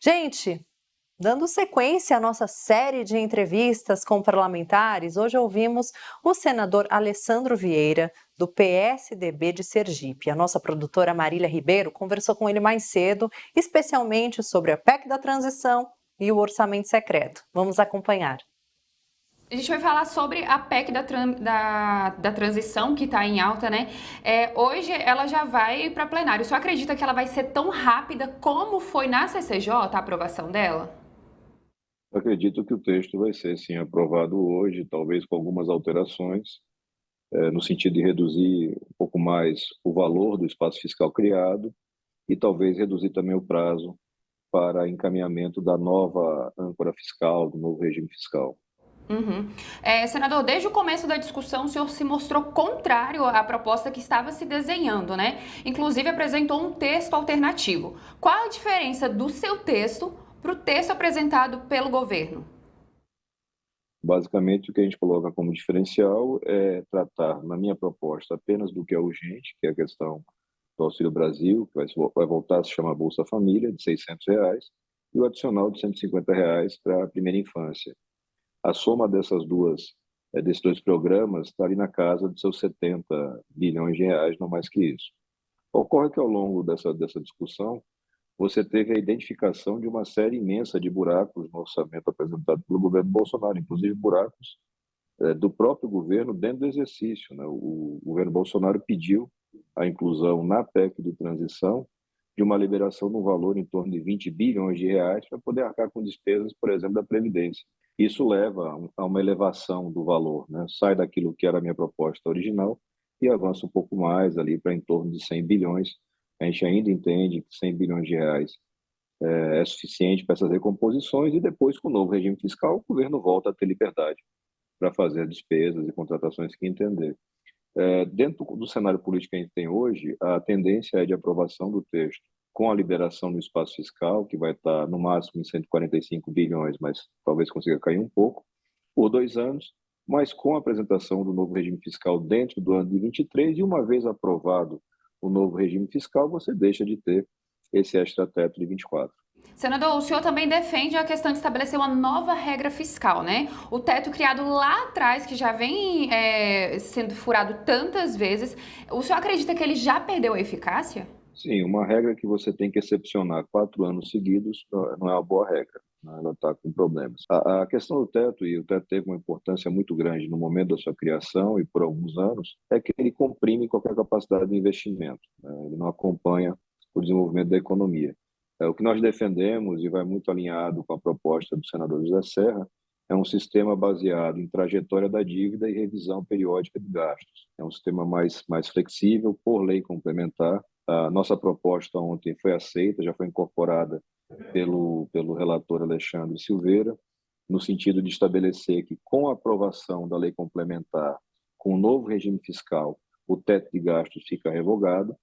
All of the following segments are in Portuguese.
Gente, dando sequência à nossa série de entrevistas com parlamentares, hoje ouvimos o senador Alessandro Vieira, do PSDB de Sergipe. A nossa produtora Marília Ribeiro conversou com ele mais cedo, especialmente sobre a PEC da transição e o orçamento secreto. Vamos acompanhar. A gente vai falar sobre a PEC da transição, que está em alta, né? Hoje ela já vai para plenário. O senhor acredita que ela vai ser tão rápida como foi na CCJ a aprovação dela? Acredito que o texto vai ser, sim, aprovado hoje, talvez com algumas alterações, no sentido de reduzir um pouco mais o valor do espaço fiscal criado e talvez reduzir também o prazo para encaminhamento da nova âncora fiscal, do novo regime fiscal. Uhum. Senador, desde o começo da discussão, o senhor se mostrou contrário à proposta que estava se desenhando, né? Inclusive apresentou um texto alternativo. Qual a diferença do seu texto para o texto apresentado pelo governo? Basicamente, o que a gente coloca como diferencial é tratar, na minha proposta, apenas do que é urgente, que é a questão do Auxílio Brasil, que vai voltar a se chamar Bolsa Família, de R$ 600, e o adicional de R$ 150 para a primeira infância. A soma desses dois programas está ali na casa de seus 70 bilhões de reais, não mais que isso. Ocorre que ao longo dessa discussão, você teve a identificação de uma série imensa de buracos no orçamento apresentado pelo governo Bolsonaro, inclusive buracos do próprio governo dentro do exercício, né? O governo Bolsonaro pediu a inclusão na PEC de transição de uma liberação no valor em torno de 20 bilhões de reais para poder arcar com despesas, por exemplo, da Previdência. Isso leva a uma elevação do valor, né? Sai daquilo que era a minha proposta original e avança um pouco mais ali para em torno de 100 bilhões. A gente ainda entende que 100 bilhões de reais é suficiente para essas recomposições e depois, com o novo regime fiscal, o governo volta a ter liberdade para fazer despesas e contratações que entender. Dentro do cenário político que a gente tem hoje, a tendência é de aprovação do texto com a liberação do espaço fiscal, que vai estar no máximo em 145 bilhões, mas talvez consiga cair um pouco, por 2 anos, mas com a apresentação do novo regime fiscal dentro do ano de 23, e uma vez aprovado o novo regime fiscal, você deixa de ter esse extrateto de 24. Senador, o senhor também defende a questão de estabelecer uma nova regra fiscal, né? O teto criado lá atrás, que já vem sendo furado tantas vezes, o senhor acredita que ele já perdeu a eficácia? Sim, uma regra que você tem que excepcionar 4 anos seguidos não é uma boa regra, né? Ela está com problemas. A questão do teto, e o teto teve uma importância muito grande no momento da sua criação e por alguns anos, é que ele comprime qualquer capacidade de investimento, né? Ele não acompanha o desenvolvimento da economia. O que nós defendemos, e vai muito alinhado com a proposta do senador José Serra, é um sistema baseado em trajetória da dívida e revisão periódica de gastos. É um sistema mais flexível, por lei complementar. A nossa proposta ontem foi aceita, já foi incorporada pelo relator Alexandre Silveira, no sentido de estabelecer que, com a aprovação da lei complementar, com o novo regime fiscal, o teto de gastos fica revogado,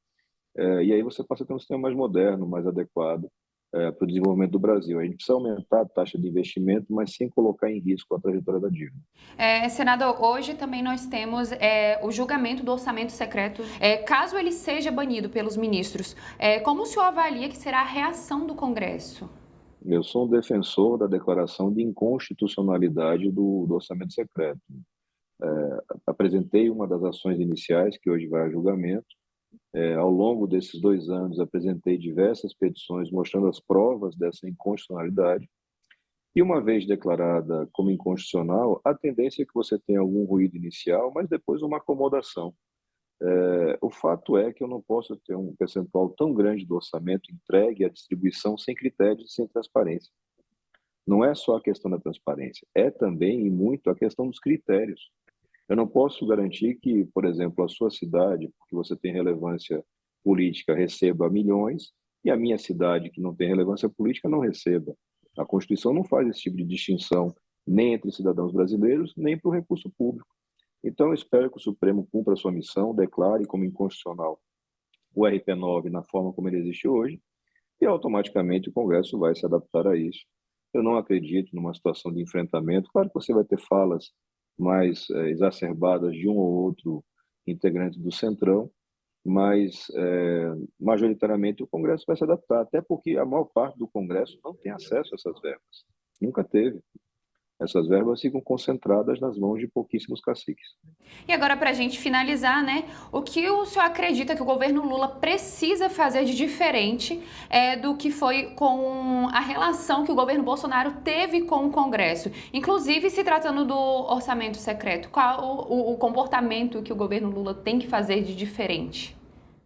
e aí você passa a ter um sistema mais moderno, mais adequado para o desenvolvimento do Brasil. A gente precisa aumentar a taxa de investimento, mas sem colocar em risco a trajetória da dívida. Senador, hoje também nós temos o julgamento do orçamento secreto. Caso ele seja banido pelos ministros, como o senhor avalia que será a reação do Congresso? Eu sou um defensor da declaração de inconstitucionalidade do orçamento secreto. Apresentei uma das ações iniciais, que hoje vai a julgamento. Ao longo desses 2 anos, apresentei diversas petições mostrando as provas dessa inconstitucionalidade. E uma vez declarada como inconstitucional, a tendência é que você tenha algum ruído inicial, mas depois uma acomodação. O fato é que eu não posso ter um percentual tão grande do orçamento entregue à distribuição sem critérios e sem transparência. Não é só a questão da transparência, é também e muito a questão dos critérios. Eu não posso garantir que, por exemplo, a sua cidade, porque você tem relevância política, receba milhões, e a minha cidade, que não tem relevância política, não receba. A Constituição não faz esse tipo de distinção nem entre cidadãos brasileiros, nem para o recurso público. Então, eu espero que o Supremo cumpra a sua missão, declare como inconstitucional o RP9 na forma como ele existe hoje, e automaticamente o Congresso vai se adaptar a isso. Eu não acredito numa situação de enfrentamento. Claro que você vai ter falas mais exacerbadas de um ou outro integrante do Centrão, mas majoritariamente o Congresso vai se adaptar, até porque a maior parte do Congresso não tem acesso a essas verbas, nunca teve. Essas verbas ficam concentradas nas mãos de pouquíssimos caciques. E agora, para a gente finalizar, né, o que o senhor acredita que o governo Lula precisa fazer de diferente do que foi com a relação que o governo Bolsonaro teve com o Congresso? Inclusive, se tratando do orçamento secreto, qual o comportamento que o governo Lula tem que fazer de diferente?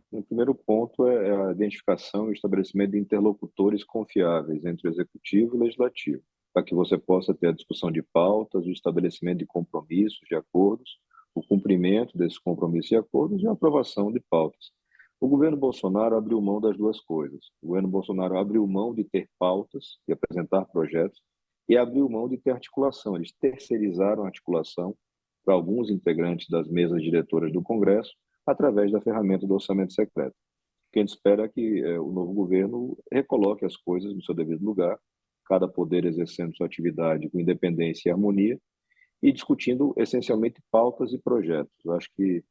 O primeiro ponto é a identificação e estabelecimento de interlocutores confiáveis entre o Executivo e o Legislativo, para que você possa ter a discussão de pautas, o estabelecimento de compromissos, de acordos, o cumprimento desses compromissos e acordos e a aprovação de pautas. O governo Bolsonaro abriu mão das duas coisas. O governo Bolsonaro abriu mão de ter pautas, de apresentar projetos, e abriu mão de ter articulação. Eles terceirizaram a articulação para alguns integrantes das mesas diretoras do Congresso, através da ferramenta do orçamento secreto. O que a gente espera é que o novo governo recoloque as coisas no seu devido lugar, cada poder exercendo sua atividade com independência e harmonia, e discutindo essencialmente pautas e projetos. Eu acho que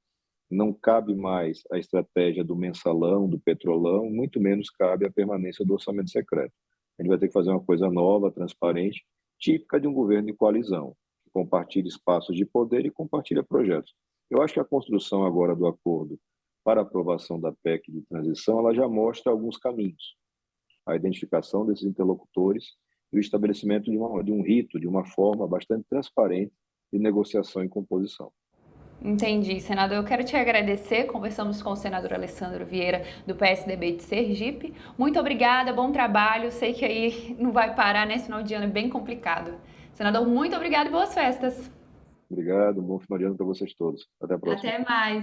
não cabe mais a estratégia do mensalão, do petrolão, muito menos cabe a permanência do orçamento secreto. A gente vai ter que fazer uma coisa nova, transparente, típica de um governo de coalizão, que compartilha espaços de poder e compartilha projetos. Eu acho que a construção agora do acordo para a aprovação da PEC de transição, ela já mostra alguns caminhos. A identificação desses interlocutores e o estabelecimento de um rito, de uma forma bastante transparente de negociação e composição. Entendi, senador. Eu quero te agradecer. Conversamos com o senador Alessandro Vieira, do PSDB de Sergipe. Muito obrigada, bom trabalho. Sei que aí não vai parar, nesse final de ano é bem complicado. Senador, muito obrigada e boas festas. Obrigado, um bom final de ano para vocês todos. Até a próxima. Até mais.